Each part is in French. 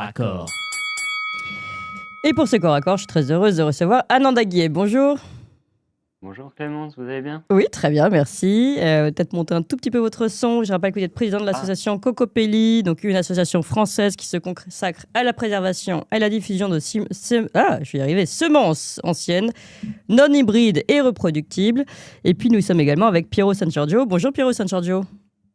Accord. Et pour ce corps à corps, je suis très heureuse de recevoir Ananda Guillet. Bonjour. Bonjour Clémence, vous allez bien? Oui, très bien, merci. Peut-être monter un tout petit peu votre son. Je rappelle que vous êtes président de l'association Cocopelli, donc une association française qui se consacre à la préservation et à la diffusion de semences anciennes, non hybrides et reproductibles. Et puis nous sommes également avec Piero Sangiorgio. Bonjour Piero Sangiorgio.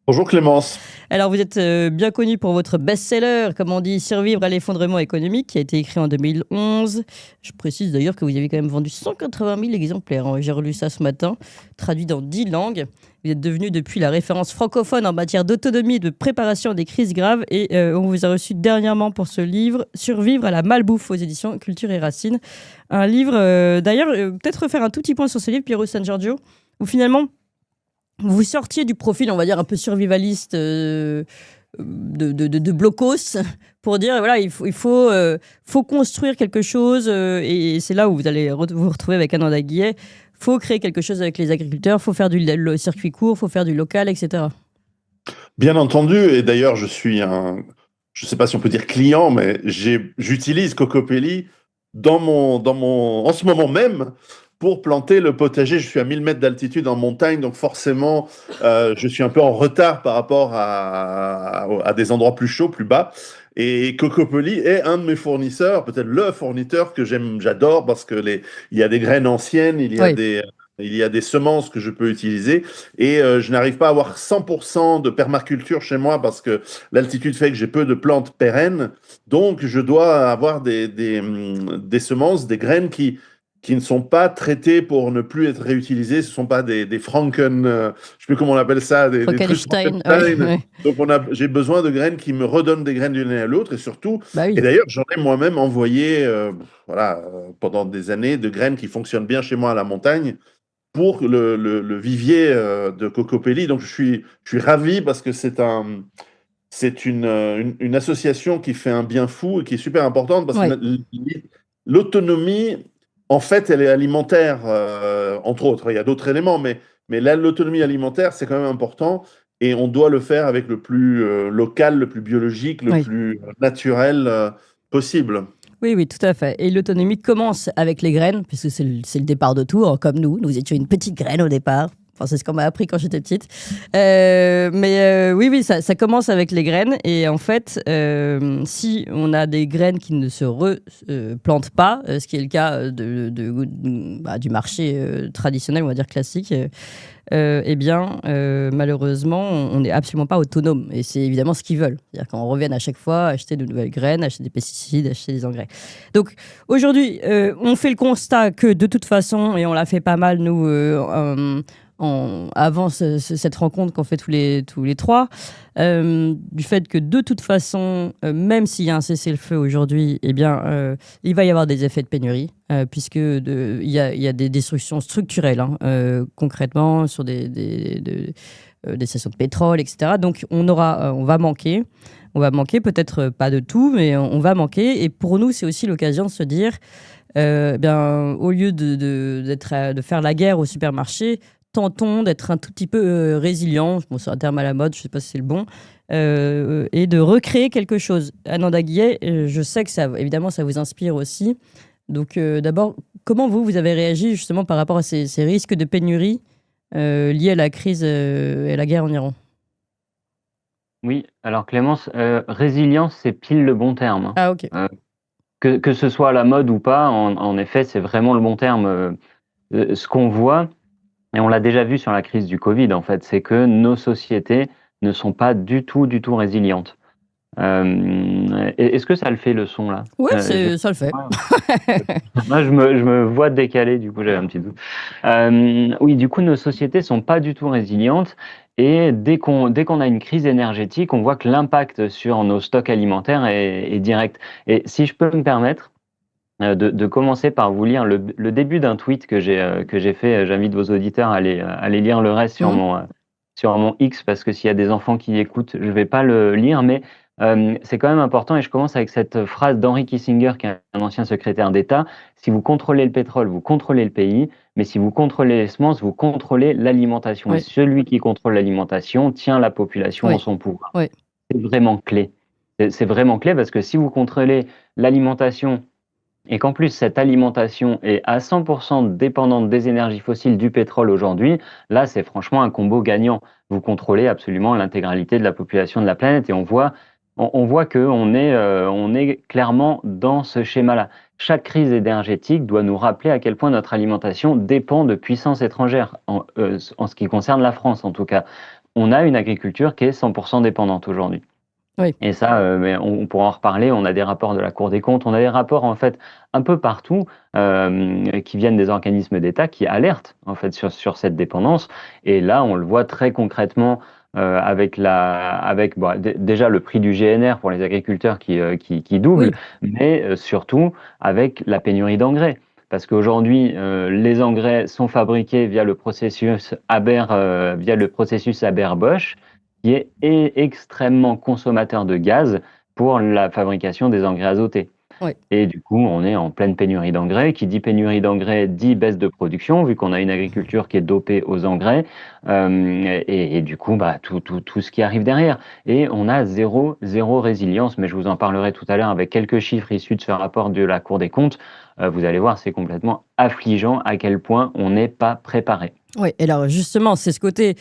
Bonjour Clémence. Alors vous êtes bien connu pour votre best-seller, comme on dit, Survivre à l'effondrement économique, qui a été écrit en 2011. Je précise d'ailleurs que vous avez quand même vendu 180 000 exemplaires. J'ai relu ça ce matin, traduit dans 10 langues. Vous êtes devenu depuis la référence francophone en matière d'autonomie et de préparation à des crises graves. Et on vous a reçu dernièrement pour ce livre, Survivre à la malbouffe, aux éditions Culture et Racines. Un livre, d'ailleurs, peut-être refaire un tout petit point sur ce livre, Piero Sangiorgio, où finalement, vous sortiez du profil, on va dire, un peu survivaliste de Blocos pour dire, voilà, il faut construire quelque chose. Et c'est là où vous allez vous retrouver avec Ananda Guillet. Il faut créer quelque chose avec les agriculteurs, il faut faire du circuit court, il faut faire du local, etc. Bien entendu, et d'ailleurs je suis je ne sais pas si on peut dire client, mais j'utilise Cocopelli en ce moment même pour planter le potager. Je suis à 1000 mètres d'altitude en montagne, donc forcément je suis un peu en retard par rapport à des endroits plus chauds, plus bas. Et Cocopelli est un de mes fournisseurs, peut-être le fournisseur que j'adore parce que il y a des graines anciennes, il y a des semences que je peux utiliser et je n'arrive pas à avoir 100% de permaculture chez moi parce que l'altitude fait que j'ai peu de plantes pérennes. Donc, je dois avoir des semences, des graines qui ne sont pas traitées pour ne plus être réutilisées. Ce ne sont pas des Franken, je ne sais plus comment on appelle ça, des trucs Frankenstein. Frankenstein. Donc, j'ai besoin de graines qui me redonnent des graines d'une année à l'autre et surtout, Bah oui. et d'ailleurs, j'en ai moi-même envoyé pendant des années de graines qui fonctionnent bien chez moi à la montagne pour le vivier de Cocopelli. Donc, je suis ravi parce que c'est une association qui fait un bien fou et qui est super importante parce que l'autonomie, en fait, elle est alimentaire, entre autres. Il y a d'autres éléments, mais là, l'autonomie alimentaire, c'est quand même important et on doit le faire avec le plus local, le plus biologique, le plus naturel possible. Oui, oui, tout à fait. Et l'autonomie commence avec les graines, puisque c'est le départ de tout, hein, comme nous. Nous étions une petite graine au départ. Enfin, c'est ce qu'on m'a appris quand j'étais petite. Oui, ça commence avec les graines. Et en fait, si on a des graines qui ne se replantent pas, ce qui est le cas du marché traditionnel, on va dire classique, malheureusement, on n'est absolument pas autonome. Et c'est évidemment ce qu'ils veulent. C'est-à-dire qu'on revienne à chaque fois acheter de nouvelles graines, acheter des pesticides, acheter des engrais. Donc aujourd'hui, on fait le constat que de toute façon, et on l'a fait pas mal, nous, avant cette rencontre qu'on fait tous les trois, du fait que de toute façon, même s'il y a un cessez-le-feu aujourd'hui, il va y avoir des effets de pénurie, puisque il y a des destructions structurelles, concrètement, sur des stations de pétrole, etc. Donc on va manquer. On va manquer, peut-être pas de tout, mais on va manquer. Et pour nous, c'est aussi l'occasion de se dire, au lieu de faire la guerre au supermarché, tentons d'être un tout petit peu résilients, bon, c'est un terme à la mode, je ne sais pas si c'est le bon, et de recréer quelque chose. Ananda Guillet, je sais que évidemment, ça vous inspire aussi. Donc d'abord, comment vous avez réagi justement par rapport à ces risques de pénurie liés à la crise et à la guerre en Iran? Oui, alors Clémence, résilience, c'est pile le bon terme. Ah, ok. Que ce soit à la mode ou pas, en effet, c'est vraiment le bon terme. Ce qu'on voit, et on l'a déjà vu sur la crise du Covid, en fait, c'est que nos sociétés ne sont pas du tout résilientes. Est-ce que ça le fait, le son, là? Ouais, ça le fait. Moi, je me vois décaler, du coup, j'avais un petit doute. Oui, du coup, nos sociétés sont pas du tout résilientes. Et dès qu'on a une crise énergétique, on voit que l'impact sur nos stocks alimentaires est direct. Et si je peux me permettre, de commencer par vous lire le début d'un tweet que j'ai fait. J'invite vos auditeurs à aller lire le reste sur mon X, parce que s'il y a des enfants qui écoutent, je vais pas le lire, mais c'est quand même important. Et je commence avec cette phrase d'Henry Kissinger, qui est un ancien secrétaire d'État: si vous contrôlez le pétrole, vous contrôlez le pays, mais si vous contrôlez les semences, vous contrôlez l'alimentation. Oui. Et celui qui contrôle l'alimentation tient la population en son pouvoir. Oui. C'est vraiment clé. C'est vraiment clé parce que si vous contrôlez l'alimentation et qu'en plus cette alimentation est à 100% dépendante des énergies fossiles, du pétrole aujourd'hui, là c'est franchement un combo gagnant. Vous contrôlez absolument l'intégralité de la population de la planète et on voit on est clairement dans ce schéma-là. Chaque crise énergétique doit nous rappeler à quel point notre alimentation dépend de puissances étrangères, en ce qui concerne la France en tout cas. On a une agriculture qui est 100% dépendante aujourd'hui. Oui. Et ça, mais on pourra en reparler. On a des rapports de la Cour des comptes, on a des rapports en fait un peu partout qui viennent des organismes d'État qui alertent en fait sur cette dépendance. Et là, on le voit très concrètement avec déjà le prix du GNR pour les agriculteurs qui double, Oui. mais surtout avec la pénurie d'engrais. Parce qu'aujourd'hui, les engrais sont fabriqués via le processus Haber-Bosch, qui est extrêmement consommateur de gaz pour la fabrication des engrais azotés. Oui. Et du coup, on est en pleine pénurie d'engrais. Qui dit pénurie d'engrais dit baisse de production, vu qu'on a une agriculture qui est dopée aux engrais. Et du coup, tout ce qui arrive derrière. Et on a zéro résilience, mais je vous en parlerai tout à l'heure avec quelques chiffres issus de ce rapport de la Cour des comptes. Vous allez voir, c'est complètement affligeant à quel point on n'est pas préparé. Oui, et alors justement, c'est ce côté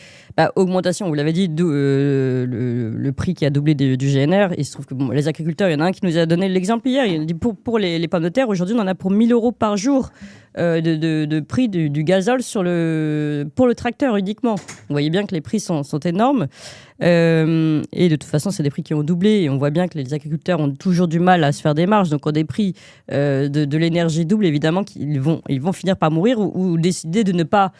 augmentation, vous l'avez dit, le prix qui a doublé du GNR. Il se trouve que les agriculteurs, il y en a un qui nous a donné l'exemple hier. Il a dit pour les pommes de terre, aujourd'hui, on en a pour 1 000 € par jour de prix du gazole pour le tracteur uniquement. Vous voyez bien que les prix sont énormes. Et de toute façon, c'est des prix qui ont doublé. Et on voit bien que les agriculteurs ont toujours du mal à se faire des marges. Donc, quand des prix de l'énergie doublent, évidemment, ils vont finir par mourir ou décider de ne pas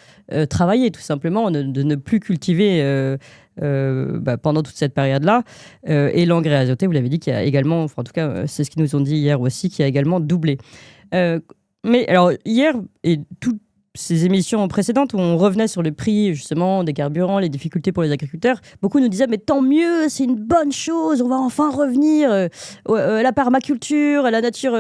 travailler, tout simplement, de ne plus cultiver pendant toute cette période-là. Et l'engrais azoté, vous l'avez dit, qui a également, enfin, en tout cas, c'est ce qu'ils nous ont dit hier aussi, qui a également doublé. Mais alors, hier, et toutes ces émissions précédentes où on revenait sur le prix, justement, des carburants, les difficultés pour les agriculteurs, beaucoup nous disaient, mais tant mieux, c'est une bonne chose, on va enfin revenir à la permaculture, à la nature,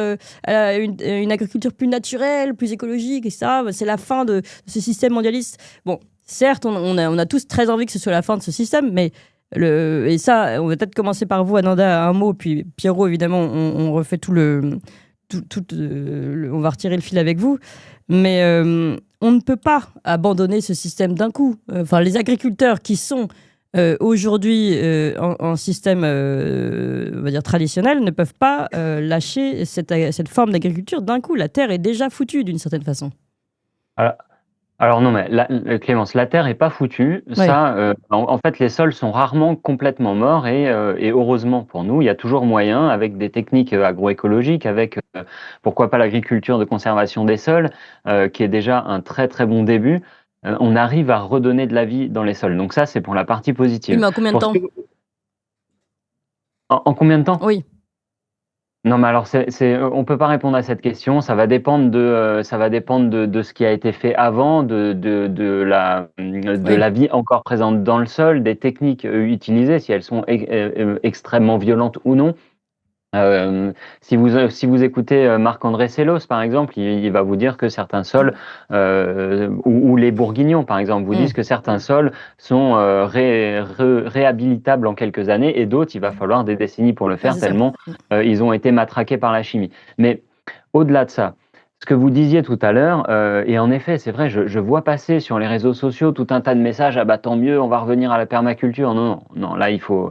à une agriculture plus naturelle, plus écologique, et ça, c'est la fin de ce système mondialiste. Bon, certes, on a tous très envie que ce soit la fin de ce système, mais et ça, on va peut-être commencer par vous, Ananda, un mot, puis Pierrot, évidemment, on refait on va retirer le fil avec vous, mais on ne peut pas abandonner ce système d'un coup. Enfin, les agriculteurs qui sont aujourd'hui en système, on va dire traditionnel, ne peuvent pas lâcher cette forme d'agriculture d'un coup. La terre est déjà foutue d'une certaine façon. Alors non, mais Clémence, la terre est pas foutue. Ouais. Ça, en fait, les sols sont rarement complètement morts et heureusement pour nous, il y a toujours moyen avec des techniques agroécologiques, avec pourquoi pas l'agriculture de conservation des sols, qui est déjà un très très bon début. On arrive à redonner de la vie dans les sols. Donc ça, c'est pour la partie positive. Oui, mais en combien de temps ? En combien de temps ? Oui. Non, mais alors on peut pas répondre à cette question. Ça va dépendre de ce qui a été fait avant, de la vie encore présente dans le sol, des techniques utilisées, si elles sont extrêmement violentes ou non. Si vous écoutez Marc-André Sellos, par exemple, il va vous dire que certains sols, ou les Bourguignons, par exemple, vous disent que certains sols sont réhabilitables en quelques années et d'autres, il va falloir des décennies pour le faire, tellement ils ont été matraqués par la chimie. Mais au-delà de ça, ce que vous disiez tout à l'heure, et en effet, c'est vrai, je vois passer sur les réseaux sociaux tout un tas de messages, ah bah tant mieux, on va revenir à la permaculture. Non, là il faut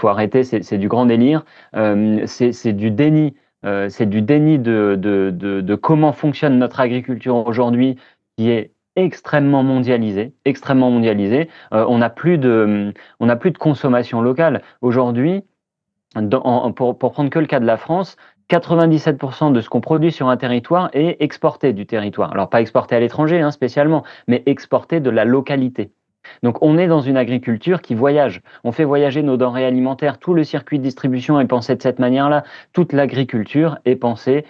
arrêter, c'est du grand délire, c'est du déni, de comment fonctionne notre agriculture aujourd'hui, qui est extrêmement mondialisée. On n'a plus de consommation locale aujourd'hui. Pour prendre que le cas de la France, 97% de ce qu'on produit sur un territoire est exporté du territoire. Alors pas exporté à l'étranger spécialement, mais exporté de la localité. Donc on est dans une agriculture qui voyage. On fait voyager nos denrées alimentaires. Tout le circuit de distribution est pensé de cette manière-là. Toute l'agriculture est pensée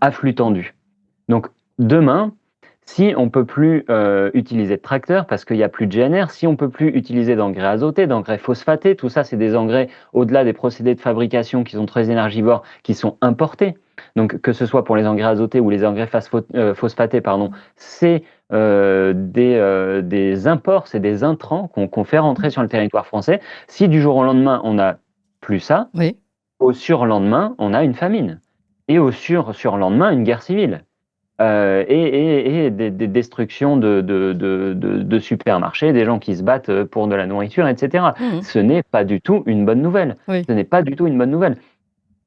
à flux tendu. Donc demain, si on ne peut plus utiliser de tracteurs parce qu'il n'y a plus de GNR, si on ne peut plus utiliser d'engrais azotés, d'engrais phosphatés, tout ça, c'est des engrais au-delà des procédés de fabrication qui sont très énergivores, qui sont importés. Donc, que ce soit pour les engrais azotés ou les engrais phosphatés, c'est des imports, c'est des intrants qu'on fait rentrer sur le territoire français. Si du jour au lendemain, on n'a plus ça, oui, au surlendemain, on a une famine. Et au surlendemain, une guerre civile. Et des destructions de supermarchés, des gens qui se battent pour de la nourriture, etc. Ce n'est pas du tout une bonne nouvelle. Oui. Ce n'est pas du tout une bonne nouvelle.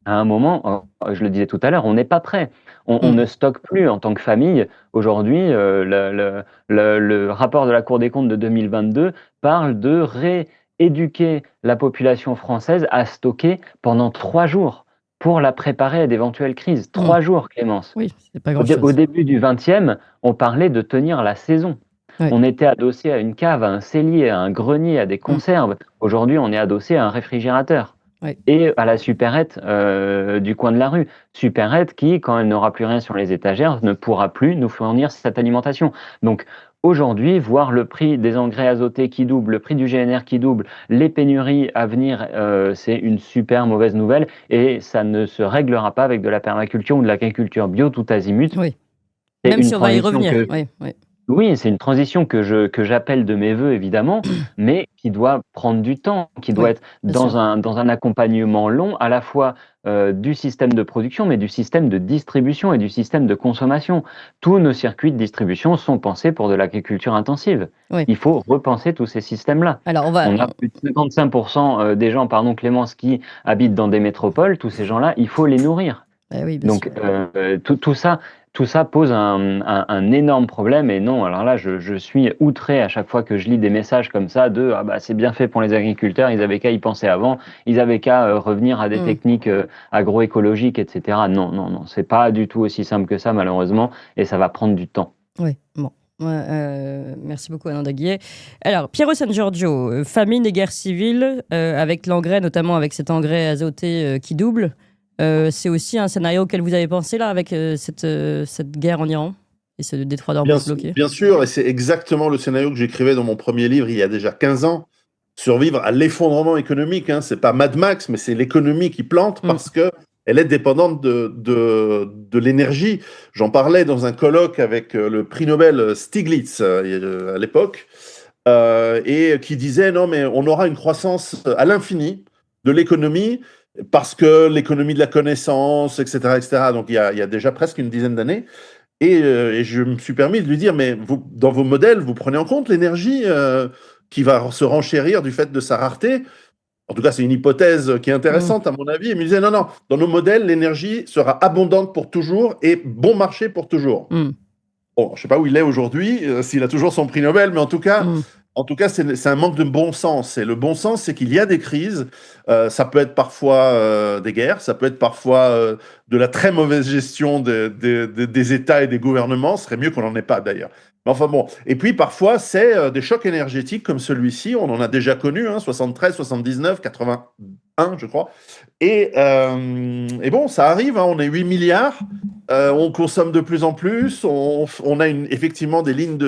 À un moment, je le disais tout à l'heure, on n'est pas prêt. On ne stocke plus en tant que famille. Aujourd'hui, le rapport de la Cour des comptes de 2022 parle de rééduquer la population française à stocker pendant 3 jours pour la préparer à d'éventuelles crises. 3 jours, Clémence. Oui, c'est pas Au grand-chose. début du XXe, on parlait de tenir la saison. Ouais. On était adossé à une cave, à un cellier, à un grenier, à des conserves. Aujourd'hui, on est adossé à un réfrigérateur. Ouais. Et à la supérette du coin de la rue. Supérette qui, quand elle n'aura plus rien sur les étagères, ne pourra plus nous fournir cette alimentation. Donc aujourd'hui, voir le prix des engrais azotés qui double, le prix du GNR qui double, les pénuries à venir, c'est une super mauvaise nouvelle et ça ne se réglera pas avec de la permaculture ou de l'agriculture bio tout azimut. Oui. C'est Même une si on va y transition revenir. que- Oui, c'est une transition que j'appelle de mes voeux, évidemment, mais qui doit prendre du temps, qui doit Oui, être bien dans sûr. un accompagnement long, à la fois du système de production, mais du système de distribution et du système de consommation. Tous nos circuits de distribution sont pensés pour de l'agriculture intensive. Oui. Il faut repenser tous ces systèmes-là. Alors, On a plus de 55% des gens, pardon Clémence, qui habitent dans des métropoles. Tous ces gens-là, il faut les nourrir. Oui, bien Donc sûr. tout ça pose un énorme problème. Et non, alors là, je suis outré à chaque fois que je lis des messages comme ça de ah bah c'est bien fait pour les agriculteurs, ils avaient qu'à y penser avant, ils avaient qu'à revenir à des techniques agroécologiques, etc. Non, non, non, c'est pas du tout aussi simple que ça malheureusement, et ça va prendre du temps. Oui, bon. Merci beaucoup, Ananda Guillet. Alors, Piero San Giorgio, famine et guerre civile, avec l'engrais, notamment avec cet engrais azoté qui double. C'est aussi un scénario auquel vous avez pensé là, avec cette guerre en Iran et ce détroit d'Ormuz bloqué? Bien sûr, et c'est exactement le scénario que j'écrivais dans mon premier livre il y a déjà 15 ans. Survivre à l'effondrement économique, hein. C'est pas Mad Max, mais c'est l'économie qui plante parce que elle est dépendante de l'énergie. J'en parlais dans un colloque avec le prix Nobel Stiglitz à l'époque, et qui disait non, mais on aura une croissance à l'infini de l'économie parce que l'économie de la connaissance, etc., etc. Donc il y a déjà presque une dizaine d'années. Et je me suis permis de lui dire, mais vous, dans vos modèles, vous prenez en compte l'énergie qui va se renchérir du fait de sa rareté? En tout cas, c'est une hypothèse qui est intéressante à mon avis. Et il me disait, non, non, dans nos modèles, l'énergie sera abondante pour toujours et bon marché pour toujours. Bon, je ne sais pas où il est aujourd'hui, s'il a toujours son prix Nobel, mais en tout cas, c'est un manque de bon sens. Et le bon sens, c'est qu'il y a des crises. Ça peut être parfois des guerres, ça peut être parfois de la très mauvaise gestion des États et des gouvernements. Ce serait mieux qu'on n'en ait pas d'ailleurs. Mais enfin bon. Et puis parfois, c'est des chocs énergétiques comme celui-ci. On en a déjà connu, hein, 73, 79, 81, je crois. Et bon, ça arrive, hein, on est 8 milliards. On consomme de plus en plus. On a effectivement des lignes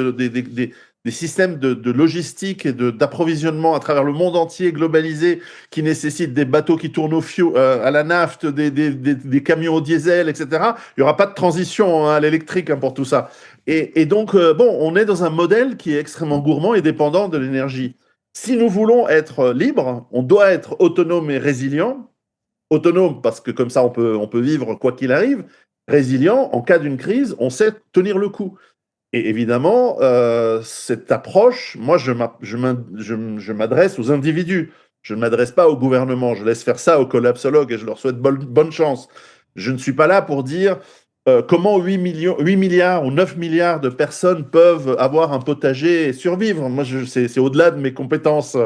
des systèmes de logistique et d'approvisionnement à travers le monde entier globalisé qui nécessitent des bateaux qui tournent à la nafte, des camions au diesel, etc. Il n'y aura pas de transition à l'électrique pour tout ça. Et donc, bon, on est dans un modèle qui est extrêmement gourmand et dépendant de l'énergie. Si nous voulons être libres, on doit être autonome et résilient. Autonome parce que comme ça, on peut vivre quoi qu'il arrive. Résilient, en cas d'une crise, on sait tenir le coup. Et évidemment, cette approche, moi, je m'adresse aux individus. Je ne m'adresse pas au gouvernement. Je laisse faire ça aux collapsologues et je leur souhaite bonne chance. Je ne suis pas là pour dire comment 8 milliards ou 9 milliards de personnes peuvent avoir un potager et survivre. Moi, c'est au-delà de mes compétences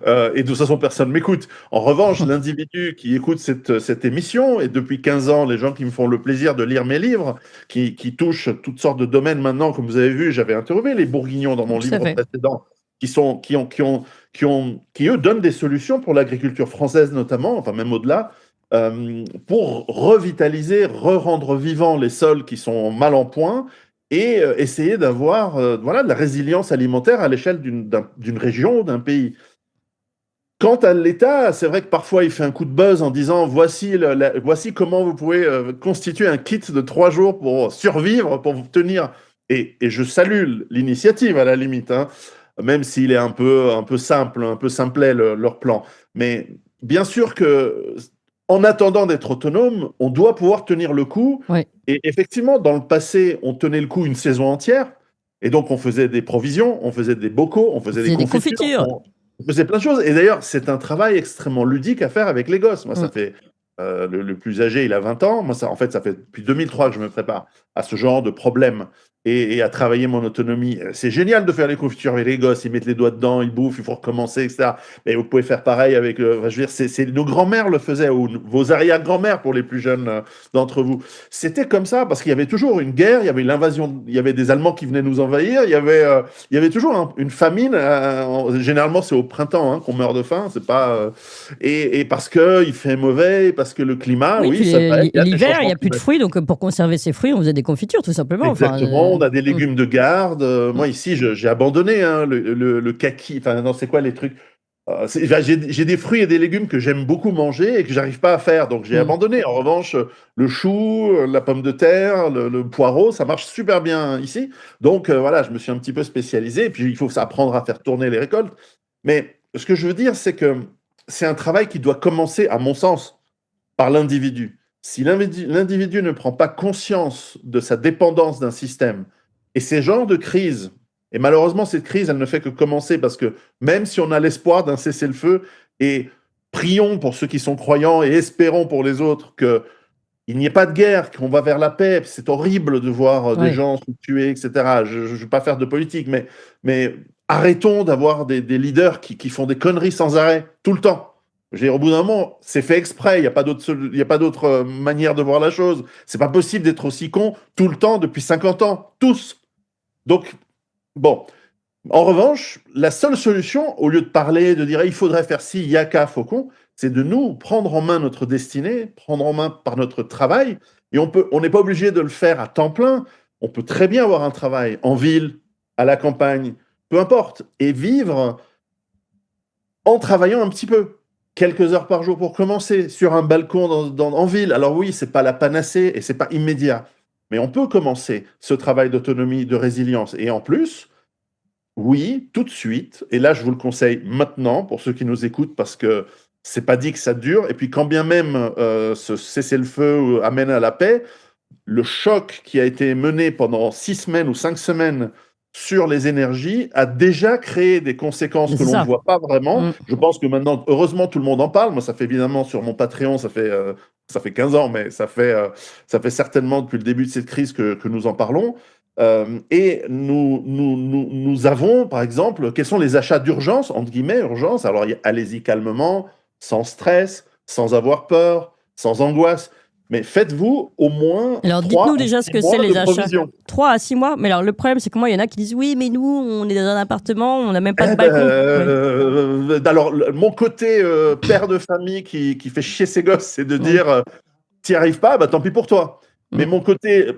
et de toute façon, personne m'écoute. En revanche, l'individu qui écoute cette émission, et depuis 15 ans, les gens qui me font le plaisir de lire mes livres, qui touchent toutes sortes de domaines maintenant, comme vous avez vu, j'avais interviewé les Bourguignons dans mon livre précédent, qui eux donnent des solutions pour l'agriculture française notamment, enfin même au-delà, pour revitaliser, rendre vivants les sols qui sont mal en point et essayer d'avoir de la résilience alimentaire à l'échelle d'une région ou d'un pays. Quant à l'État, c'est vrai que parfois il fait un coup de buzz en disant voici comment vous pouvez constituer un kit de 3 jours pour survivre, pour vous tenir. Et je salue l'initiative à la limite, hein, même s'il est un peu simple, un peu simplet leur plan. Mais bien sûr que en attendant d'être autonome, on doit pouvoir tenir le coup. Ouais. Et effectivement, dans le passé, on tenait le coup une saison entière. Et donc, on faisait des provisions, on faisait des bocaux, on faisait des confitures. On faisait plein de choses. Et d'ailleurs, c'est un travail extrêmement ludique à faire avec les gosses. Moi, ça fait... le plus âgé, il a 20 ans. Moi, ça fait depuis 2003 que je me prépare à ce genre de problème et à travailler mon autonomie. C'est génial de faire les confitures avec les gosses. Ils mettent les doigts dedans, ils bouffent, il faut recommencer, etc. Mais vous pouvez faire pareil avec... je veux dire, nos grands-mères le faisaient, ou vos arrière-grands-mères pour les plus jeunes d'entre vous. C'était comme ça parce qu'il y avait toujours une guerre, il y avait l'invasion, il y avait des Allemands qui venaient nous envahir, il y avait toujours une famine. Généralement, c'est au printemps qu'on meurt de faim. C'est pas... et parce qu'il fait mauvais, parce que le climat, l'hiver, il n'y a plus de fruits, donc pour conserver ces fruits, on faisait des confitures, tout simplement. Exactement, on a des légumes de garde. Moi, ici, j'ai abandonné le kaki. Enfin, non, c'est quoi les trucs? J'ai des fruits et des légumes que j'aime beaucoup manger et que j'arrive pas à faire, donc j'ai abandonné. En revanche, le chou, la pomme de terre, le poireau, ça marche super bien ici. Donc voilà, je me suis un petit peu spécialisé. Et puis, il faut apprendre à faire tourner les récoltes. Mais ce que je veux dire, c'est que c'est un travail qui doit commencer, à mon sens, par l'individu. Si l'individu ne prend pas conscience de sa dépendance d'un système, et ces genres de crises, et malheureusement cette crise, elle ne fait que commencer parce que même si on a l'espoir d'un cessez-le-feu, et prions pour ceux qui sont croyants et espérons pour les autres qu'il n'y ait pas de guerre, qu'on va vers la paix, c'est horrible de voir des gens se tuer, etc. Je ne veux pas faire de politique, mais arrêtons d'avoir des leaders qui font des conneries sans arrêt, tout le temps. Au bout d'un moment, c'est fait exprès, il n'y a pas d'autre manière de voir la chose. C'est pas possible d'être aussi con tout le temps depuis 50 ans, tous. Donc, bon. En revanche, la seule solution, au lieu de parler, de dire il faudrait faire ci, il y a qu'à, faucon, c'est de nous prendre en main notre destinée, prendre en main par notre travail. Et on n'est pas obligé de le faire à temps plein. On peut très bien avoir un travail en ville, à la campagne, peu importe, et vivre en travaillant un petit peu. Quelques heures par jour pour commencer, sur un balcon en ville. Alors oui, c'est pas la panacée et c'est pas immédiat. Mais on peut commencer ce travail d'autonomie, de résilience. Et en plus, oui, tout de suite, et là je vous le conseille maintenant pour ceux qui nous écoutent parce que c'est pas dit que ça dure, et puis quand bien même ce cessez-le-feu amène à la paix, le choc qui a été mené pendant 6 semaines ou 5 semaines sur les énergies a déjà créé des conséquences que l'on ne voit pas vraiment. Je pense que maintenant, heureusement, tout le monde en parle. Moi, ça fait évidemment sur mon Patreon, ça fait 15 ans, mais ça fait certainement depuis le début de cette crise que nous en parlons. Et nous avons, par exemple, quels sont les achats d'urgence, entre guillemets, urgence. Alors, allez-y calmement, sans stress, sans avoir peur, sans angoisse. Mais faites-vous au moins. Alors, dites-nous déjà ce que c'est les achats. 3 à 6 mois. Mais alors, le problème, c'est que moi, il y en a qui disent oui, mais nous, on est dans un appartement, on n'a même pas de balcon. Alors, mon côté père de famille qui fait chier ses gosses, c'est de dire t'y arrives pas, bah tant pis pour toi. Mais mon côté.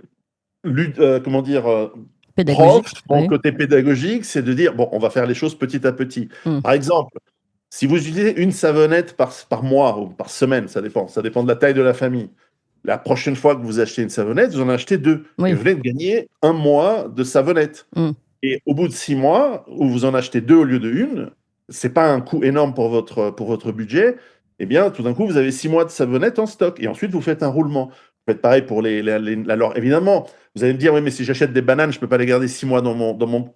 Prof, mon côté pédagogique, c'est de dire, bon, on va faire les choses petit à petit. Par exemple, si vous utilisez une savonnette par mois ou par semaine, ça dépend de la taille de la famille. La prochaine fois que vous achetez une savonnette, vous en achetez 2. Et vous venez de gagner 1 mois de savonnette. Et au bout de 6 mois, où vous en achetez 2 au lieu de 1, c'est pas un coût énorme pour votre budget. Eh bien, tout d'un coup, vous avez 6 mois de savonnette en stock. Et ensuite, vous faites un roulement. Vous faites pareil pour alors, évidemment, vous allez me dire, oui, mais si j'achète des bananes, je ne peux pas les garder 6 mois dans mon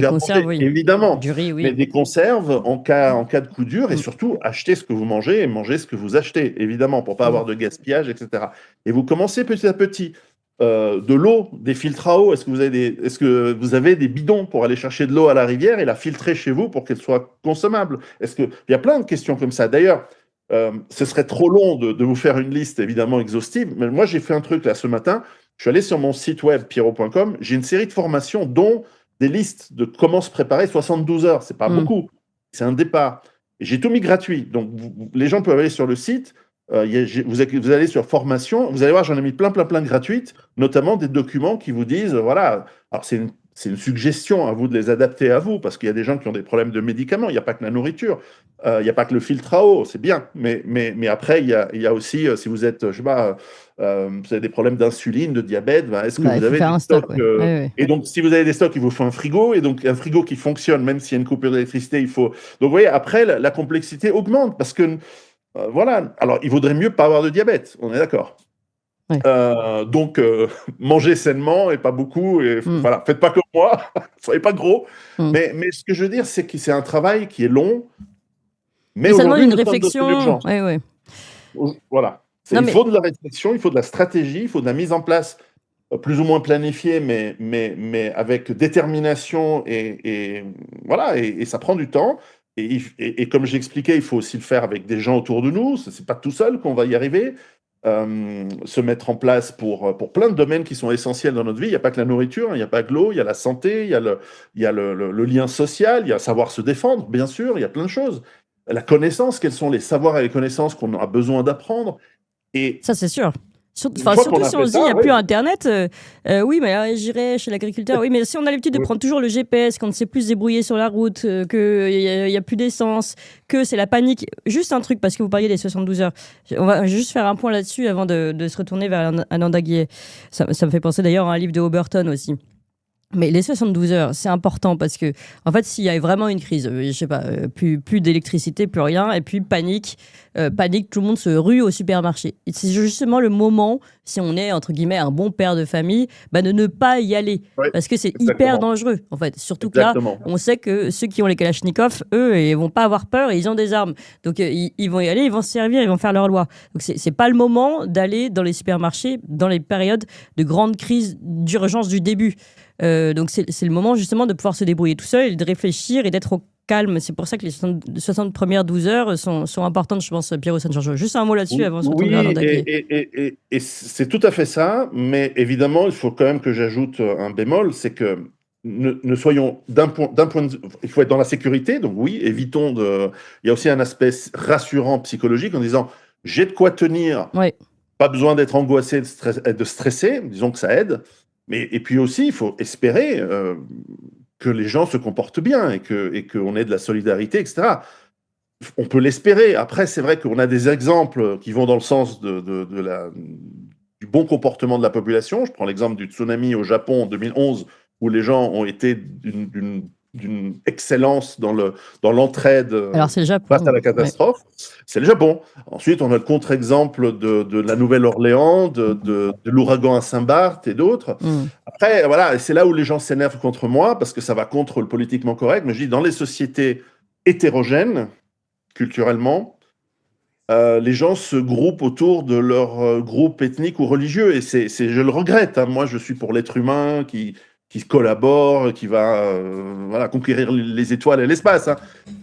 conserves, oui. Évidemment. Du riz, oui. Mais des conserves en cas de coup dur, et surtout, achetez ce que vous mangez et mangez ce que vous achetez, évidemment, pour ne pas avoir de gaspillage, etc. Et vous commencez petit à petit. De l'eau, des filtres à eau. Est-ce que vous avez des bidons pour aller chercher de l'eau à la rivière et la filtrer chez vous pour qu'elle soit consommable? Il y a plein de questions comme ça. D'ailleurs, ce serait trop long de vous faire une liste évidemment exhaustive, mais moi j'ai fait un truc là ce matin. Je suis allé sur mon site web pierrot.com. J'ai une série de formations dont des listes de comment se préparer 72 heures. C'est pas beaucoup, c'est un départ. Et j'ai tout mis gratuit. Donc les gens peuvent aller sur le site. Vous allez sur formation, vous allez voir, j'en ai mis plein gratuites, notamment des documents qui vous disent, voilà, alors c'est une suggestion à vous de les adapter à vous, parce qu'il y a des gens qui ont des problèmes de médicaments, il n'y a pas que la nourriture, il n'y a pas que le filtre à eau, c'est bien, mais après, il y a aussi, si vous êtes, je sais pas, vous avez des problèmes d'insuline, de diabète, est-ce que vous avez des stocks Et donc, si vous avez des stocks, il vous faut un frigo, et donc un frigo qui fonctionne, même s'il y a une coupure d'électricité, il faut... Donc, vous voyez, après, la complexité augmente, parce que Voilà. Alors, il vaudrait mieux pas avoir de diabète, on est d'accord. Ouais. Donc, mangez sainement et pas beaucoup. Et voilà, faites pas comme moi, soyez pas gros. Mais ce que je veux dire, c'est que c'est un travail qui est long. Mais ça demande aujourd'hui, une nous sommes dans une réflexion. urgence. Ouais. Voilà. Il faut de la réflexion, il faut de la stratégie, il faut de la mise en place plus ou moins planifiée, mais avec détermination et voilà, et ça prend du temps. Et comme j'expliquais, il faut aussi le faire avec des gens autour de nous. C'est pas tout seul qu'on va y arriver. Se mettre en place pour plein de domaines qui sont essentiels dans notre vie. Il n'y a pas que la nourriture, il n'y a pas que l'eau, il y a la santé, il y a le lien social, il y a savoir se défendre, bien sûr, il y a plein de choses. La connaissance, quels sont les savoirs et les connaissances qu'on a besoin d'apprendre. Et ça, c'est sûr. Surtout si on se dit qu'il n'y a plus Internet, oui, mais j'irai chez l'agriculteur. Oui, mais si on a l'habitude de prendre toujours le GPS, qu'on ne sait plus se débrouiller sur la route, qu'il n'y a plus d'essence, que c'est la panique. Juste un truc, parce que vous parliez des 72 heures. On va juste faire un point là-dessus avant de se retourner vers Ananda Guillet. Ça me fait penser d'ailleurs à un livre de Oberton aussi. Mais les 72 heures, c'est important parce que, en fait, s'il y a vraiment une crise, je sais pas, plus d'électricité, plus rien, et puis panique, tout le monde se rue au supermarché. Et c'est justement le moment, si on est, entre guillemets, un bon père de famille, de ne pas y aller. Ouais, parce que c'est hyper dangereux, en fait. Surtout que là, on sait que ceux qui ont les Kalachnikov, eux, ils vont pas avoir peur et ils ont des armes. Donc, ils vont y aller, ils vont se servir, ils vont faire leur loi. Donc, c'est pas le moment d'aller dans les supermarchés dans les périodes de grande crise d'urgence du début. Donc c'est le moment justement de pouvoir se débrouiller tout seul et de réfléchir et d'être au calme. C'est pour ça que les 60 premières 12 heures sont importantes, je pense, Piero San Giorgio. Juste un mot là-dessus avant de se retourner vers Ananda Guillet. Et c'est tout à fait ça, mais évidemment, il faut quand même que j'ajoute un bémol, c'est que ne soyons d'un point de vue, il faut être dans la sécurité, donc oui, évitons de... Il y a aussi un aspect rassurant psychologique en disant, j'ai de quoi tenir, pas besoin d'être angoissé, de stresser, disons que ça aide. Et puis aussi, il faut espérer que les gens se comportent bien et qu'on ait de la solidarité, etc. On peut l'espérer. Après, c'est vrai qu'on a des exemples qui vont dans le sens du bon comportement de la population. Je prends l'exemple du tsunami au Japon en 2011, où les gens ont été d'une excellence dans l'entraide face à la catastrophe. C'est le Japon. Ensuite, on a le contre-exemple de la Nouvelle-Orléans, de l'ouragan à Saint-Barth et d'autres. Après, voilà, c'est là où les gens s'énervent contre moi, parce que ça va contre le politiquement correct. Mais je dis, dans les sociétés hétérogènes, culturellement, les gens se groupent autour de leur groupe ethnique ou religieux. Et je le regrette. Hein. Moi, je suis pour l'être humain qui collabore, qui va conquérir les étoiles et l'espace. Hein.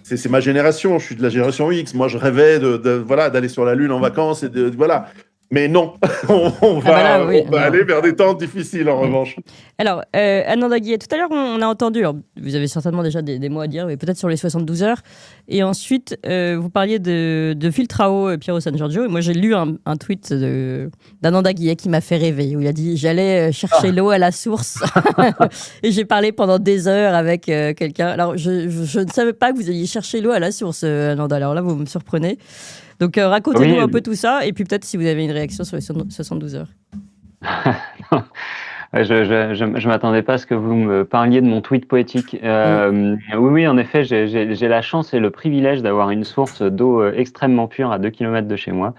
C'est ma génération, je suis de la génération X. Moi, je rêvais d'aller sur la Lune en vacances. Voilà. Mais non, on va aller vers des temps difficiles en revanche. Alors, Ananda Guillet, tout à l'heure, on a entendu, alors, vous avez certainement déjà des mots à dire, mais peut-être sur les 72 heures. Et ensuite, vous parliez de Filtrao, Piero San Giorgio. Et moi, j'ai lu un tweet d'Ananda Guillet qui m'a fait rêver, où il a dit « J'allais chercher l'eau à la source ». Et j'ai parlé pendant des heures avec quelqu'un. Alors, je ne savais pas que vous alliez chercher l'eau à la source, Ananda. Alors là, vous me surprenez. Donc, racontez-nous un peu tout ça, et puis peut-être si vous avez une réaction sur les 72 heures. Je ne m'attendais pas à ce que vous me parliez de mon tweet poétique. Oui, en effet, j'ai la chance et le privilège d'avoir une source d'eau extrêmement pure à 2 km de chez moi,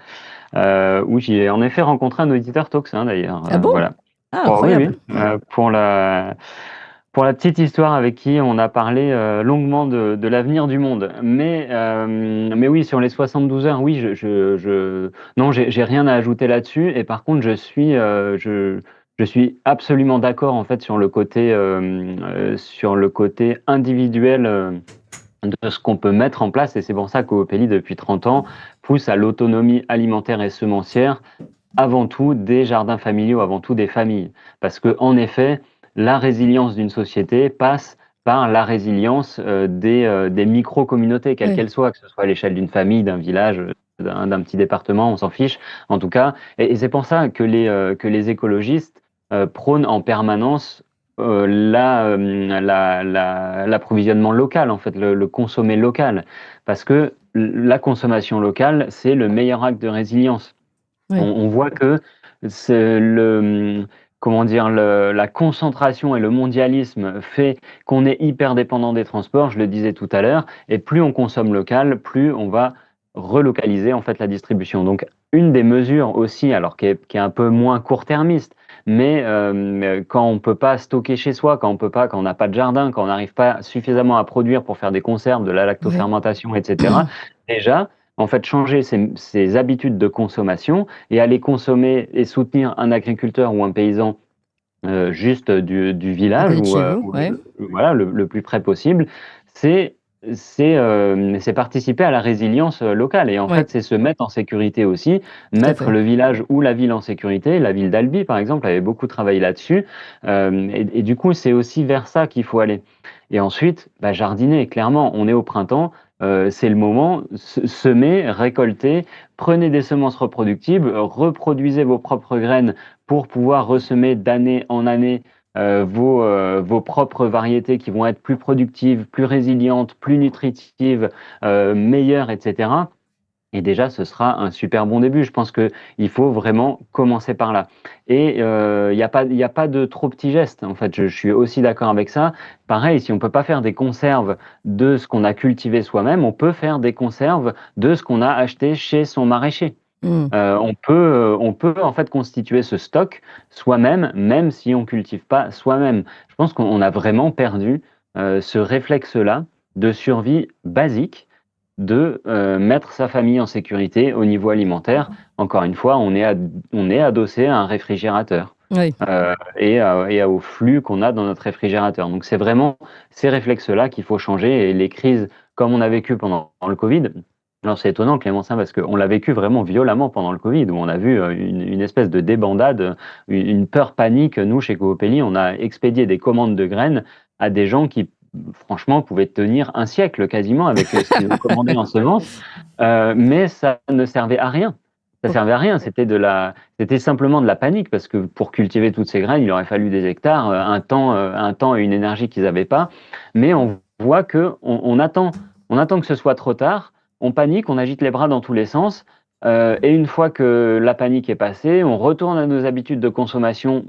où j'ai en effet rencontré un auditeur toxin d'ailleurs. Ah bon? Voilà. Incroyable. Pour la petite histoire avec qui on a parlé longuement de l'avenir du monde. Mais oui, sur les 72 heures, oui, non, j'ai rien à ajouter là-dessus. Et par contre, je suis absolument d'accord en fait sur le côté individuel de ce qu'on peut mettre en place. Et c'est pour ça qu'Oopélie, depuis 30 ans, pousse à l'autonomie alimentaire et semencière, avant tout des jardins familiaux, avant tout des familles. Parce que en effet, la résilience d'une société passe par la résilience des micro-communautés, quelles qu'elles soient, que ce soit à l'échelle d'une famille, d'un village, d'un petit département, on s'en fiche, en tout cas. Et c'est pour ça que les écologistes prônent en permanence l'approvisionnement local, en fait, le consommer local. Parce que la consommation locale, c'est le meilleur acte de résilience. Oui. On voit que c'est la concentration et le mondialisme fait qu'on est hyper dépendant des transports, je le disais tout à l'heure, et plus on consomme local, plus on va relocaliser en fait la distribution. Donc une des mesures aussi, alors qui est un peu moins court-termiste, mais quand on peut pas stocker chez soi, quand on n'a pas de jardin, quand on n'arrive pas suffisamment à produire pour faire des conserves, de la lactofermentation, etc. Déjà, en fait, changer ses habitudes de consommation et aller consommer et soutenir un agriculteur ou un paysan juste du village côté de chez vous, ouais. voilà, le plus près possible, c'est participer à la résilience locale. Et en Ouais. fait, c'est se mettre en sécurité aussi, Tout à mettre fait. le village ou la ville en sécurité. La ville d'Albi, par exemple, avait beaucoup travaillé là-dessus. Et du coup, c'est aussi vers ça qu'il faut aller. Et ensuite, jardiner, clairement, on est au printemps. C'est le moment, semer, récolter, prenez des semences reproductibles, reproduisez vos propres graines pour pouvoir ressemer d'année en année vos propres variétés qui vont être plus productives, plus résilientes, plus nutritives, meilleures, etc. Et déjà, ce sera un super bon début. Je pense qu'il faut vraiment commencer par là. Et il n'y a pas de trop petits gestes. En fait, je suis aussi d'accord avec ça. Pareil, si on ne peut pas faire des conserves de ce qu'on a cultivé soi-même, on peut faire des conserves de ce qu'on a acheté chez son maraîcher. On peut en fait constituer ce stock soi-même, même si on cultive pas soi-même. Je pense qu'on a vraiment perdu ce réflexe-là de survie basique de mettre sa famille en sécurité au niveau alimentaire. Encore une fois, on est adossé à un réfrigérateur Oui. et au flux qu'on a dans notre réfrigérateur. Donc c'est vraiment ces réflexes-là qu'il faut changer et les crises comme on a vécu pendant le Covid. Alors c'est étonnant Clémentin parce qu'on l'a vécu vraiment violemment pendant le Covid où on a vu une espèce de débandade, une peur panique. Nous chez Coopélie, on a expédié des commandes de graines à des gens qui franchement pouvaient tenir un siècle quasiment avec ce qu'ils ont commandé en semences, mais ça ne servait à rien. Ça servait à rien, c'était simplement de la panique parce que pour cultiver toutes ces graines, il aurait fallu des hectares, un temps et une énergie qu'ils n'avaient pas. Mais on voit que on attend que ce soit trop tard. On panique, on agite les bras dans tous les sens. Et une fois que la panique est passée, on retourne à nos habitudes de consommation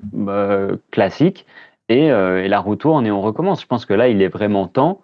classiques et la roue tourne et on recommence. Je pense que là, il est vraiment temps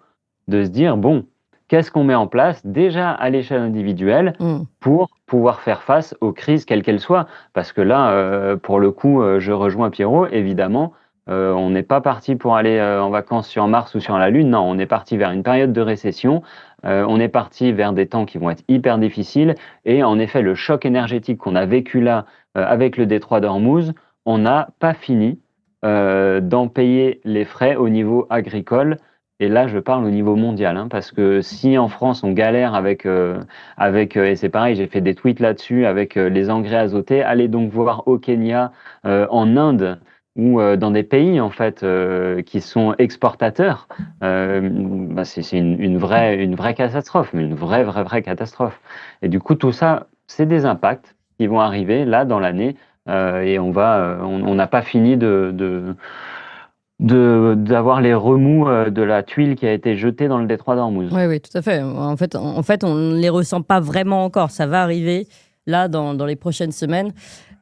de se dire, bon, qu'est-ce qu'on met en place déjà à l'échelle individuelle pour pouvoir faire face aux crises, quelles qu'elles soient. Parce que là, pour le coup, je rejoins Pierrot, évidemment, on n'est pas parti pour aller en vacances sur Mars ou sur la Lune. Non, on est parti vers une période de récession. On est parti vers des temps qui vont être hyper difficiles. Et en effet, le choc énergétique qu'on a vécu là avec le détroit d'Ormuz, on n'a pas fini d'en payer les frais au niveau agricole. Et là, je parle au niveau mondial, hein, parce que si en France on galère avec et c'est pareil, j'ai fait des tweets là-dessus avec les engrais azotés, allez donc voir au Kenya, en Inde ou dans des pays en fait qui sont exportateurs, c'est une vraie catastrophe, mais une vraie catastrophe. Et du coup, tout ça, c'est des impacts qui vont arriver là dans l'année et on n'a pas fini d'avoir les remous de la tuile qui a été jetée dans le détroit d'Ormuz. Oui, tout à fait. En fait, on ne les ressent pas vraiment encore. Ça va arriver là dans les prochaines semaines.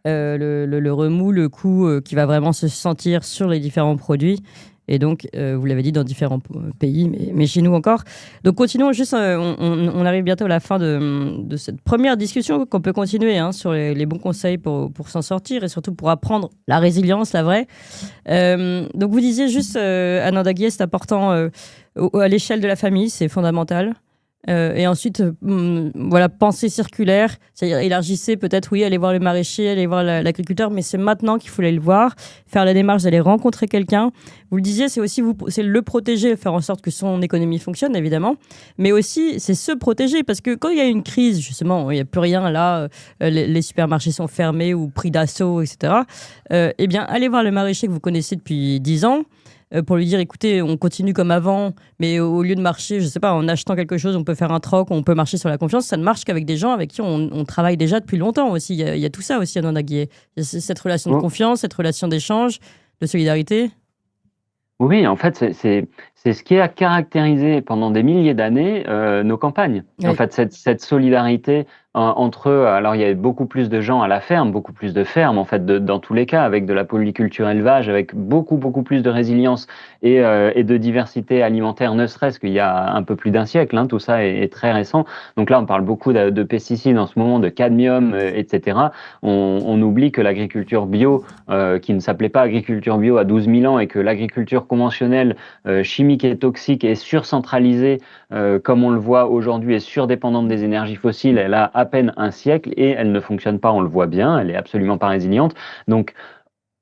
Le remous, le coût qui va vraiment se sentir sur les différents produits. Et donc, vous l'avez dit, dans différents pays, mais chez nous encore. Donc, continuons juste. On arrive bientôt à la fin de cette première discussion qu'on peut continuer sur les bons conseils pour s'en sortir et surtout pour apprendre la résilience, la vraie. Donc, vous disiez juste, Ananda Guier, c'est important à l'échelle de la famille, c'est fondamental. Et ensuite, voilà, pensée circulaire, c'est-à-dire élargissez peut-être, oui, aller voir le maraîcher, aller voir l'agriculteur, mais c'est maintenant qu'il faut aller le voir, faire la démarche d'aller rencontrer quelqu'un. Vous le disiez, c'est aussi c'est le protéger, faire en sorte que son économie fonctionne, évidemment, mais aussi c'est se protéger, parce que quand il y a une crise, justement, il n'y a plus rien là, les supermarchés sont fermés ou pris d'assaut, etc. Eh bien, allez voir le maraîcher que vous connaissez depuis 10 ans, pour lui dire, écoutez, on continue comme avant, mais au lieu de marcher, je sais pas, en achetant quelque chose, on peut faire un troc, on peut marcher sur la confiance. Ça ne marche qu'avec des gens avec qui on travaille déjà depuis longtemps aussi. Il y a tout ça aussi à Ananda Guier. Il y a cette relation de confiance, cette relation d'échange, de solidarité. Oui, en fait, c'est ce qui a caractérisé pendant des milliers d'années nos campagnes. Oui. En fait, cette solidarité entre eux. Alors, il y a beaucoup plus de gens à la ferme, beaucoup plus de fermes, en fait, dans tous les cas, avec de la polyculture élevage, avec beaucoup plus de résilience et de diversité alimentaire, ne serait-ce qu'il y a un peu plus d'un siècle. Tout ça est très récent. Donc là, on parle beaucoup de pesticides en ce moment, de cadmium, etc. On oublie que l'agriculture bio, qui ne s'appelait pas agriculture bio à 12 000 ans, et que l'agriculture conventionnelle, chimique et toxique, est surcentralisée, comme on le voit aujourd'hui, est surdépendante des énergies fossiles. Elle a à peine un siècle et elle ne fonctionne pas, on le voit bien, elle est absolument pas résiliente. Donc,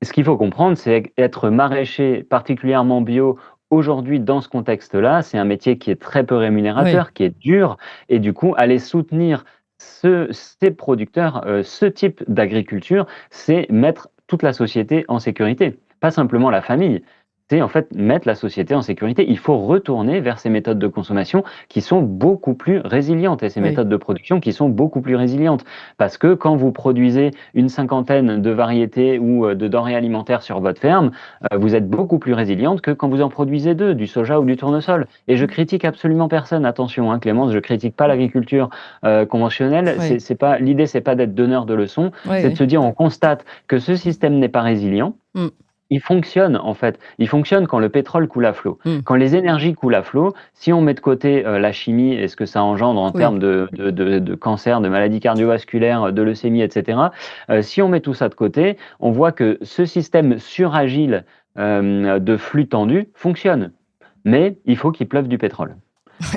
ce qu'il faut comprendre, c'est être maraîcher, particulièrement bio, aujourd'hui, dans ce contexte-là, c'est un métier qui est très peu rémunérateur, qui est dur, et du coup, aller soutenir ces producteurs, ce type d'agriculture, c'est mettre toute la société en sécurité, pas simplement la famille. C'est en fait mettre la société en sécurité. Il faut retourner vers ces méthodes de consommation qui sont beaucoup plus résilientes et ces méthodes de production qui sont beaucoup plus résilientes. Parce que quand vous produisez une cinquantaine de variétés ou de denrées alimentaires sur votre ferme, vous êtes beaucoup plus résiliente que quand vous en produisez 2, du soja ou du tournesol. Et je critique absolument personne. Attention, Clémence, je critique pas l'agriculture conventionnelle. C'est pas, l'idée, c'est pas d'être donneur de leçons, c'est de se dire, on constate que ce système n'est pas résilient. Il fonctionne, en fait. Il fonctionne quand le pétrole coule à flot. Quand les énergies coulent à flot, si on met de côté la chimie et ce que ça engendre en termes de cancer, de maladies cardiovasculaires, de leucémie, etc., si on met tout ça de côté, on voit que ce système suragile de flux tendus fonctionne. Mais il faut qu'il pleuve du pétrole.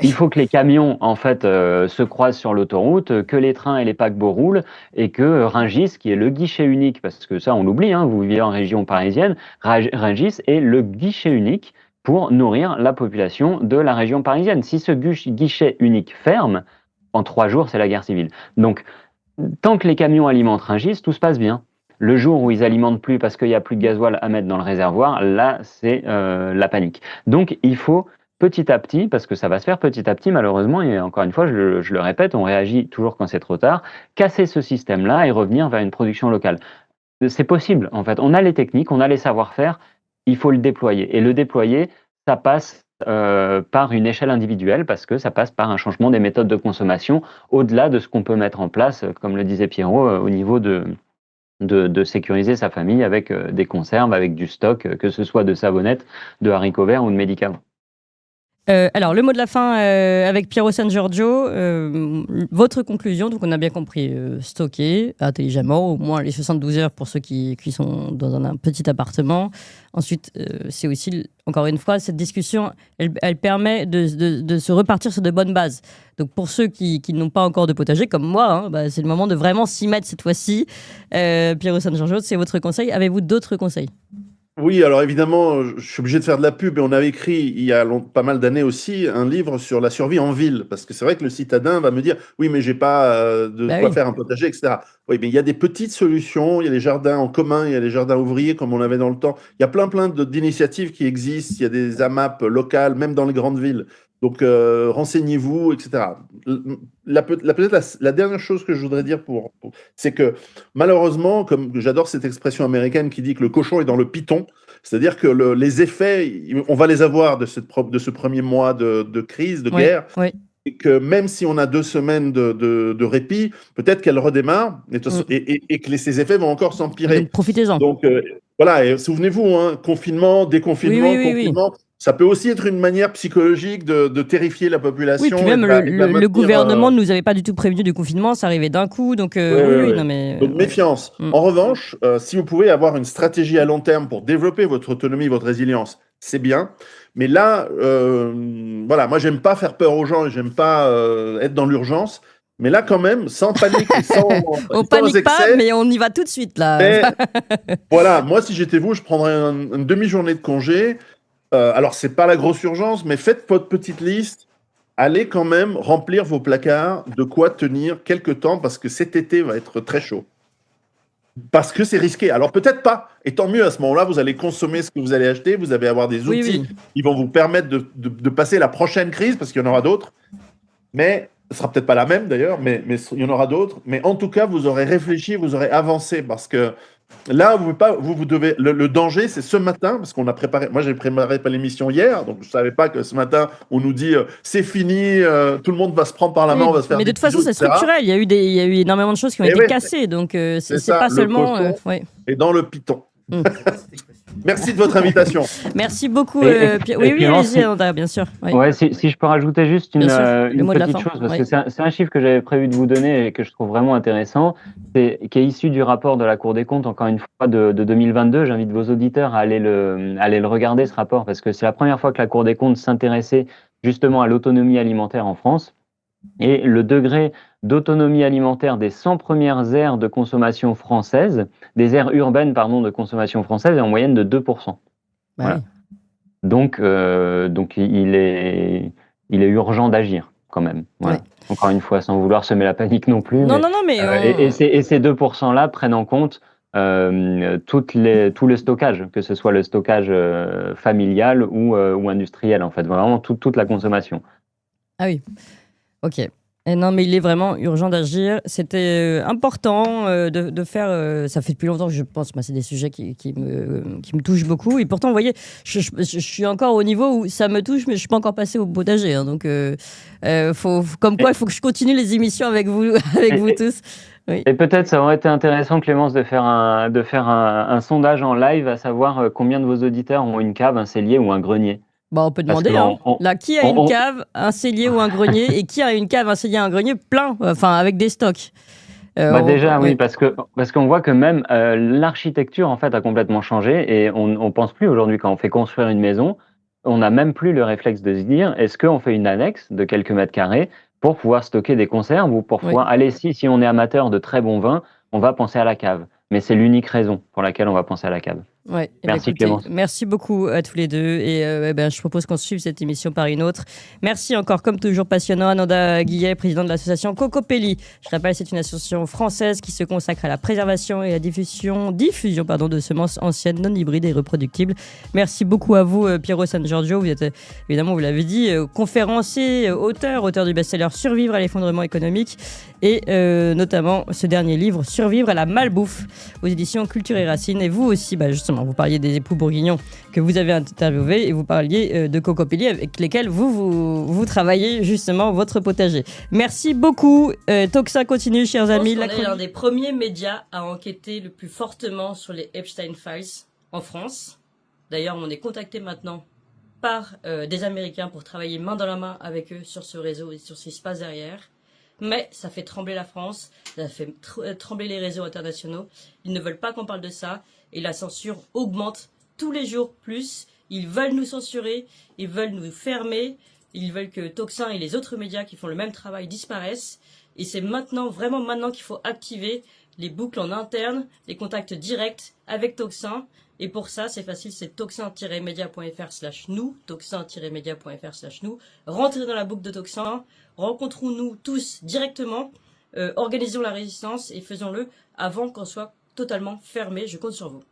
Il faut que les camions, en fait, se croisent sur l'autoroute, que les trains et les paquebots roulent, et que Rungis, qui est le guichet unique, parce que ça, on l'oublie, vous vivez en région parisienne, Rungis est le guichet unique pour nourrir la population de la région parisienne. Si ce guichet unique ferme, en 3 jours, c'est la guerre civile. Donc, tant que les camions alimentent Rungis, tout se passe bien. Le jour où ils alimentent plus parce qu'il n'y a plus de gasoil à mettre dans le réservoir, là, c'est la panique. Donc, il faut petit à petit, parce que ça va se faire petit à petit malheureusement, et encore une fois, je le répète, on réagit toujours quand c'est trop tard, casser ce système-là et revenir vers une production locale. C'est possible, en fait. On a les techniques, on a les savoir-faire, il faut le déployer. Et le déployer, ça passe par une échelle individuelle, parce que ça passe par un changement des méthodes de consommation, au-delà de ce qu'on peut mettre en place, comme le disait Pierrot, au niveau de sécuriser sa famille avec des conserves, avec du stock, que ce soit de savonnettes, de haricots verts ou de médicaments. Alors, le mot de la fin avec Piero San Giorgio. Votre conclusion, donc on a bien compris, stocker intelligemment, au moins les 72 heures pour ceux qui sont dans un petit appartement. Ensuite, c'est aussi, encore une fois, cette discussion, elle permet de se repartir sur de bonnes bases. Donc pour ceux qui n'ont pas encore de potager, comme moi, c'est le moment de vraiment s'y mettre cette fois-ci. Piero San Giorgio, c'est votre conseil. Avez-vous d'autres conseils ? Oui, alors évidemment, je suis obligé de faire de la pub, et on avait écrit il y a pas mal d'années aussi un livre sur la survie en ville, parce que c'est vrai que le citadin va me dire oui, mais j'ai pas de quoi faire un potager, etc. Oui, mais il y a des petites solutions, il y a les jardins en commun, il y a les jardins ouvriers comme on avait dans le temps, il y a plein d'initiatives qui existent, il y a des AMAP locales, même dans les grandes villes. Donc, renseignez-vous, etc. Peut-être la dernière chose que je voudrais dire, c'est que malheureusement, comme j'adore cette expression américaine qui dit que le cochon est dans le python, c'est-à-dire que les effets, on va les avoir de ce premier mois de crise, de guerre, et que même si on a 2 semaines de répit, peut-être qu'elle redémarre, et que ces effets vont encore s'empirer. Donc, profitez-en. Donc, voilà, et souvenez-vous, confinement, déconfinement, confinement. Ça peut aussi être une manière psychologique de terrifier la population. Oui, puis même le gouvernement ne nous avait pas du tout prévenu du confinement, ça arrivait d'un coup, donc non mais... Donc méfiance. En revanche, si vous pouvez avoir une stratégie à long terme pour développer votre autonomie, votre résilience, c'est bien. Mais là, voilà, moi j'aime pas faire peur aux gens, et j'aime pas être dans l'urgence. Mais là, quand même, sans panique et sans on panique excès, pas, mais on y va tout de suite, là. Mais, voilà, moi, si j'étais vous, je prendrais une demi-journée de congé. Alors, c'est pas la grosse urgence, mais faites votre petite liste. Allez quand même remplir vos placards de quoi tenir quelques temps, parce que cet été va être très chaud. Parce que c'est risqué. Alors, peut-être pas. Et tant mieux, à ce moment-là, vous allez consommer ce que vous allez acheter. Vous allez avoir des outils qui vont vous permettre de passer la prochaine crise, parce qu'il y en aura d'autres. Mais... ce ne sera peut-être pas la même d'ailleurs, mais il y en aura d'autres. Mais en tout cas, vous aurez réfléchi, vous aurez avancé, parce que là, vous devez. Le danger, c'est ce matin, parce qu'on a préparé. Moi, j'ai préparé pas l'émission hier, donc je savais pas que ce matin, on nous dit c'est fini, tout le monde va se prendre par la main, on va se faire mais de des toute façon, bisous, c'est etc. structurel. Il y a eu énormément de choses qui ont Et été ouais, cassées, donc c'est c'est pas ça, le seulement. coton Ouais. est dans le piton. Merci de votre invitation. Merci beaucoup, Et Pierre. et Oui, puis allez-y, ensuite, Ananda, bien sûr. Oui. ouais, si je peux rajouter juste Bien sûr, le une mot de la petite fin. chose, parce Oui. que c'est un chiffre que j'avais prévu de vous donner et que je trouve vraiment intéressant, qui est issu du rapport de la Cour des comptes, encore une fois, de 2022. J'invite vos auditeurs à aller le regarder, ce rapport, parce que c'est la première fois que la Cour des comptes s'intéressait justement à l'autonomie alimentaire en France. Et le degré d'autonomie alimentaire des 100 premières aires de consommation françaises, des aires urbaines, pardon, de consommation française, est en moyenne de 2%. Voilà. Oui. Donc il est urgent d'agir quand même. Voilà. Ouais. Encore une fois, sans vouloir semer la panique non plus. Non, Mais, mais et ces 2%-là prennent en compte tout le stockage, que ce soit le stockage familial ou industriel, en fait, vraiment toute la consommation. Ah oui, ok. Et non, mais il est vraiment urgent d'agir. C'était important de faire. Ça fait depuis longtemps que je pense. Moi, c'est des sujets qui me touchent beaucoup. Et pourtant, vous voyez, je suis encore au niveau où ça me touche, mais je suis pas encore passé au potager. Hein, donc, comme quoi, il faut que je continue les émissions avec vous, tous. Oui. Et peut-être ça aurait été intéressant, Clémence, de faire un sondage en live, à savoir combien de vos auditeurs ont une cave, un cellier ou un grenier. Bah, on peut Parce demander. que Hein. Là, qui a une cave, un cellier ou un grenier, et qui a une cave, un cellier, un grenier plein, enfin avec des stocks. Déjà, oui, Oui. parce qu'on voit que même l'architecture en fait a complètement changé et on pense plus aujourd'hui quand on fait construire une maison, on n'a même plus le réflexe de se dire est-ce qu'on fait une annexe de quelques mètres carrés pour pouvoir stocker des conserves ou pour pouvoir aller si on est amateur de très bons vins, on va penser à la cave. Mais c'est l'unique raison pour laquelle on va penser à la cave. Ouais, Merci, écoutez, Clémence. merci beaucoup à tous les deux et je propose qu'on suive cette émission par une autre. Merci encore, comme toujours passionnant, Ananda Guillet, président de l'association Cocopelli. Je rappelle, c'est une association française qui se consacre à la préservation et à la diffusion de semences anciennes, non hybrides et reproductibles. Merci beaucoup à vous, Piero San Giorgio. Vous êtes, évidemment, vous l'avez dit, conférencier, auteur du best-seller Survivre à l'effondrement économique et notamment ce dernier livre, Survivre à la malbouffe, aux éditions Culture et Racines. Et vous aussi, justement, vous parliez des époux bourguignons que vous avez interviewés et vous parliez de Cocopelli avec lesquels vous travaillez justement votre potager. Merci beaucoup. Toxa continue, chers amis. On est l'un des premiers médias à enquêter le plus fortement sur les Epstein Files en France. D'ailleurs, on est contacté maintenant par des Américains pour travailler main dans la main avec eux sur ce réseau et sur ce qui se passe derrière. Mais ça fait trembler la France, ça fait trembler les réseaux internationaux. Ils ne veulent pas qu'on parle de ça. Et la censure augmente tous les jours plus. Ils veulent nous censurer, ils veulent nous fermer, ils veulent que Toxin et les autres médias qui font le même travail disparaissent. Et c'est vraiment maintenant qu'il faut activer les boucles en interne, les contacts directs avec Toxin. Et pour ça, c'est facile, c'est toxin-media.fr/nous, toxin-media.fr/nous. Rentrez dans la boucle de Toxin, rencontrons-nous tous directement, organisons la résistance et faisons-le avant qu'on soit totalement fermé. Je compte sur vous.